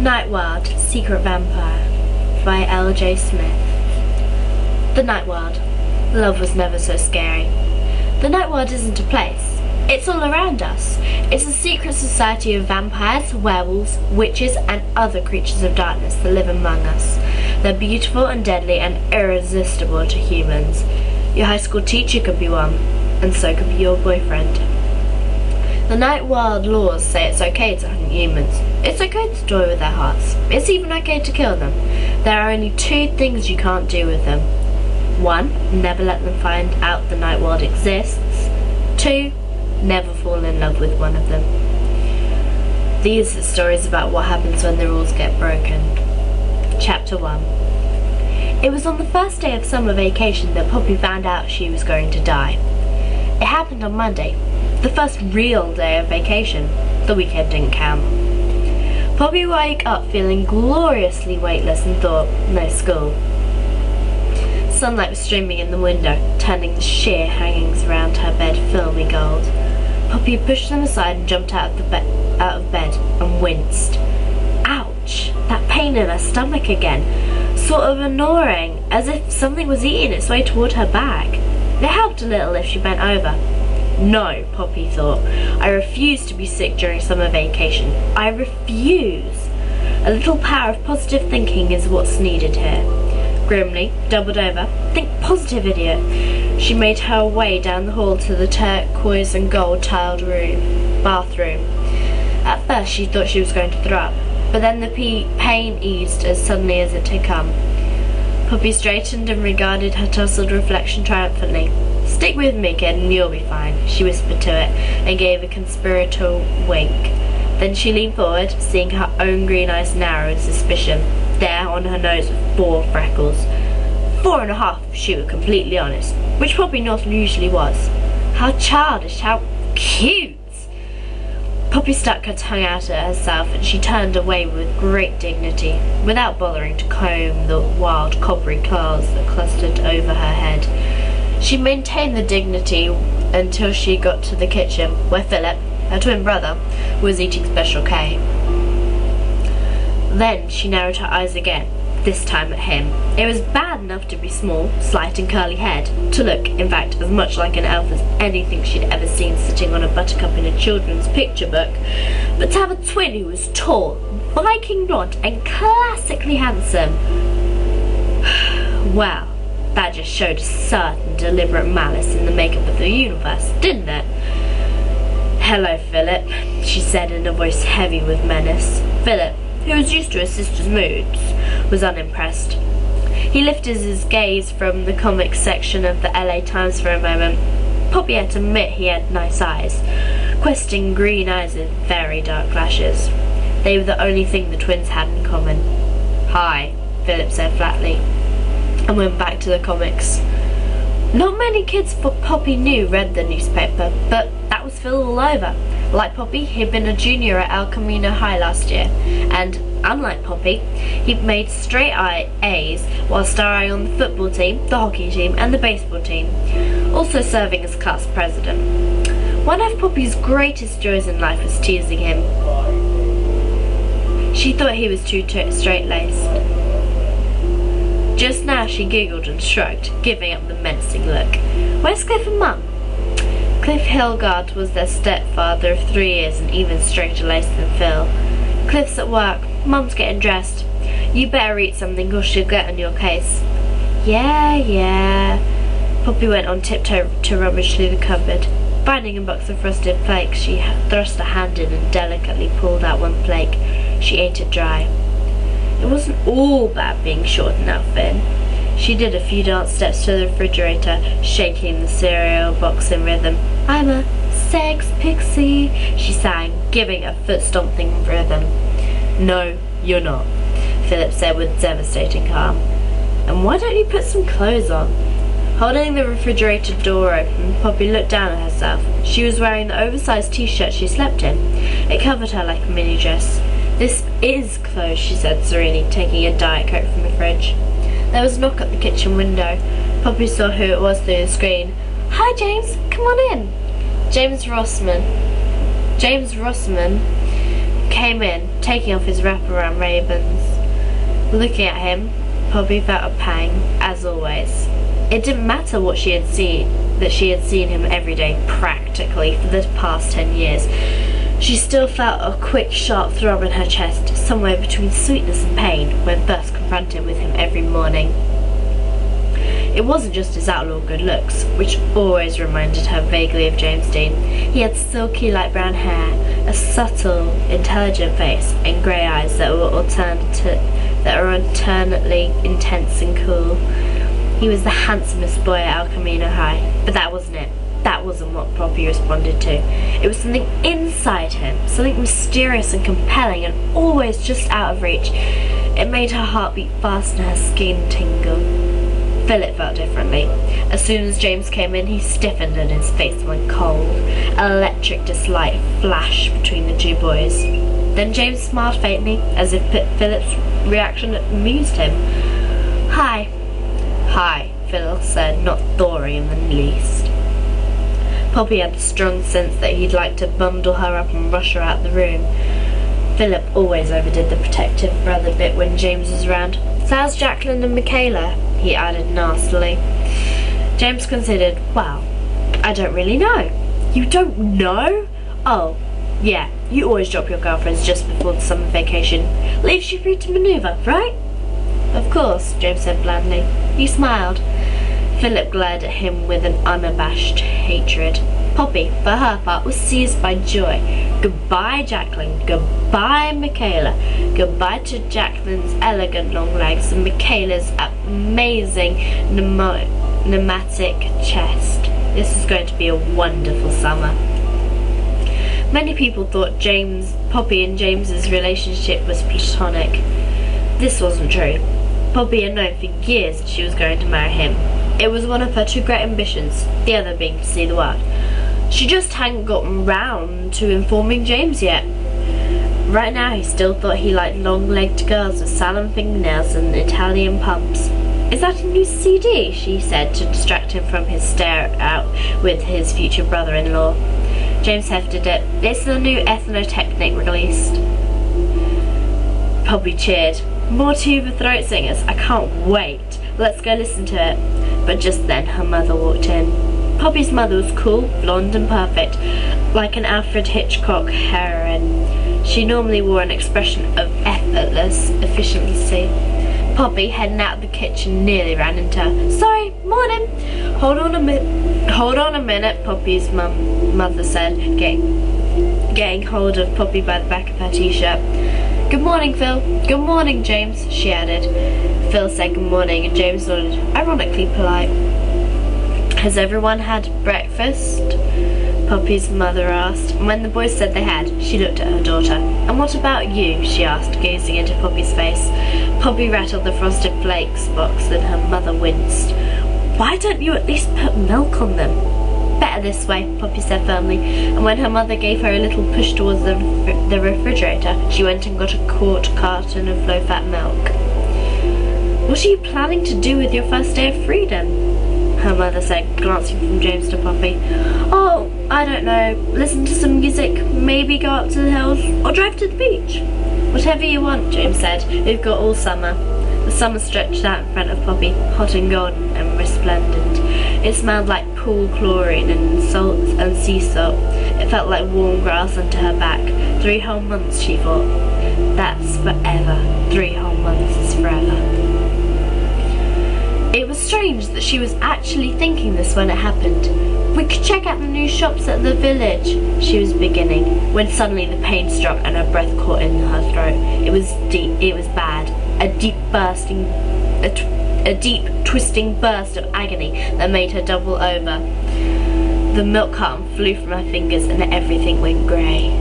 Nightworld, Secret Vampire by L.J. Smith. The Nightworld. Love was never so scary. The Nightworld isn't a place. It's all around us. It's a secret society of vampires, werewolves, witches and other creatures of darkness that live among us. They're beautiful and deadly and irresistible to humans. Your high school teacher could be one, and so could be your boyfriend. The Nightworld laws say it's okay to hunt humans. It's okay to toy with their hearts. It's even okay to kill them. There are only two things you can't do with them. 1. Never let them find out the Nightworld exists. 2. Never fall in love with one of them. These are stories about what happens when the rules get broken. Chapter 1. It was on the first day of summer vacation that Poppy found out she was going to die. It happened on Monday, the first real day of vacation. The weekend didn't count. Poppy woke up feeling gloriously weightless and thought, no school. Sunlight was streaming in the window, turning the sheer hangings around her bed filmy gold. Poppy pushed them aside and jumped out of bed and winced. Ouch! That pain in her stomach again, sort of gnawing, as if something was eating its way toward her back. It helped a little if she bent over. No, Poppy thought. I refuse to be sick during summer vacation. I refuse. A little power of positive thinking is what's needed here. Grimly, doubled over, think positive, idiot. She made her way down the hall to the turquoise and gold tiled bathroom. At first she thought she was going to throw up, but then the pain eased as suddenly as it had come. Poppy straightened and regarded her tousled reflection triumphantly. Stick with me, kid, and you'll be fine, she whispered to it, and gave a conspiratorial wink. Then she leaned forward, seeing her own green eyes narrow in suspicion. There, on her nose, were 4 freckles. 4.5, if she were completely honest, which Poppy not usually was. How childish, how cute! Poppy stuck her tongue out at herself, and she turned away with great dignity, without bothering to comb the wild coppery curls that clustered over her head. She maintained the dignity until she got to the kitchen, where Philip, her twin brother, was eating Special K. Then she narrowed her eyes again, this time at him. It was bad enough to be small, slight and curly haired, to look, in fact, as much like an elf as anything she'd ever seen sitting on a buttercup in a children's picture book. But to have a twin who was tall, Viking blonde and classically handsome, well, that just showed a certain deliberate malice in the makeup of the universe, didn't it? Hello, Philip, she said in a voice heavy with menace. Philip, who was used to his sister's moods, was unimpressed. He lifted his gaze from the comics section of the LA Times for a moment. Poppy had to admit he had nice eyes, questing green eyes with very dark lashes. They were the only thing the twins had in common. Hi, Philip said flatly, and went back to the comics. Not many kids Poppy knew read the newspaper, but that was Phil all over. Like Poppy, he'd been a junior at El Camino High last year, and unlike Poppy, he'd made straight A's while starring on the football team, the hockey team and the baseball team, also serving as class president. One of Poppy's greatest joys in life was teasing him. She thought he was too straight-laced. Just now she giggled and shrugged, giving up the menacing look. Where's Cliff and Mum? Cliff Hilgard was their stepfather of 3 years and even straighter-laced than Phil. Cliff's at work. Mum's getting dressed. You better eat something or she'll get on your case. Yeah. Poppy went on tiptoe to rummage through the cupboard. Finding a box of frosted flakes, she thrust a hand in and delicately pulled out one flake. She ate it dry. It wasn't all bad being short enough, Finn. She did a few dance steps to the refrigerator, shaking the cereal box in rhythm. I'm a sex pixie, she sang, giving a foot-stomping rhythm. No, you're not, Philip said with devastating calm. And why don't you put some clothes on? Holding the refrigerator door open, Poppy looked down at herself. She was wearing the oversized t-shirt she slept in. It covered her like a mini dress. This is clothes, she said serenely, taking a Diet Coke from the fridge. There was a knock at the kitchen window. Poppy saw who it was through the screen. Hi, James. Come on in. James Rossman came in, taking off his wraparound ravens. Looking at him, Poppy felt a pang, as always. It didn't matter what she had seen, that she had seen him every day, practically, for the past 10 years. She still felt a quick, sharp throb in her chest, somewhere between sweetness and pain, when first confronted with him every morning. It wasn't just his outlaw good looks, which always reminded her vaguely of James Dean. He had silky light brown hair, a subtle, intelligent face, and grey eyes that were alternately intense and cool. He was the handsomest boy at El Camino High, but that wasn't it. That wasn't what Poppy responded to. It was something inside him, something mysterious and compelling and always just out of reach. It made her heart beat fast and her skin tingle. Philip felt differently. As soon as James came in, he stiffened and his face went cold. An electric dislike flashed between the two boys. Then James smiled faintly, as if Philip's reaction amused him. "Hi." "Hi," Phil said, not thawing in the least. Poppy had the strong sense that he'd like to bundle her up and rush her out the room. Philip always overdid the protective brother bit when James was around. "So how's Jacqueline and Michaela?" he added nastily. James considered. "Well, I don't really know." "You don't know?" "Oh, yeah, you always drop your girlfriends just before the summer vacation. Leaves you free to manoeuvre, right?" "Of course," James said blandly. He smiled. Philip glared at him with an unabashed hatred. Poppy, for her part, was seized by joy. Goodbye, Jacqueline. Goodbye, Michaela. Goodbye to Jacqueline's elegant long legs and Michaela's amazing pneumatic chest. This is going to be a wonderful summer. Many people thought Poppy and James's relationship was platonic. This wasn't true. Poppy had known for years that she was going to marry him. It was one of her two great ambitions, the other being to see the world. She just hadn't gotten round to informing James yet. Right now he still thought he liked long-legged girls with salon fingernails and Italian pumps. "Is that a new CD?" she said to distract him from his stare out with his future brother-in-law. James hefted it. "It's the new Ethnotechnic released." Poppy cheered. "More tuba throat singers. I can't wait. Let's go listen to it." But just then her mother walked in. Poppy's mother was cool, blonde and perfect, like an Alfred Hitchcock heroine. She normally wore an expression of effortless efficiency. Poppy, heading out of the kitchen, nearly ran into her. "Sorry, morning." Hold on a minute, Poppy's mother said, getting hold of Poppy by the back of her t-shirt. "Good morning, Phil." "Good morning, James," she added. Phil said good morning and James nodded, ironically polite. "Has everyone had breakfast?" Poppy's mother asked. And when the boys said they had, she looked at her daughter. "And what about you?" she asked, gazing into Poppy's face. Poppy rattled the frosted flakes box and her mother winced. "Why don't you at least put milk on them?" "Better this way," Poppy said firmly, and when her mother gave her a little push towards the refrigerator, she went and got a quart carton of low-fat milk. "What are you planning to do with your first day of freedom?" her mother said, glancing from James to Poppy. "Oh, I don't know. Listen to some music, maybe go up to the hills, or drive to the beach." "Whatever you want," James said. "We've got all summer." The summer stretched out in front of Poppy, hot and golden and resplendent. It smelled like pool chlorine and salt and sea salt. It felt like warm grass under her back. 3 whole months, she thought. That's forever. 3 whole months is forever. It was strange that she was actually thinking this when it happened. "We could check out the new shops at the village," she was beginning, when suddenly the pain struck and her breath caught in her throat. It was deep, it was bad. A deep, twisting burst of agony that made her double over. The milk carton flew from her fingers and everything went grey.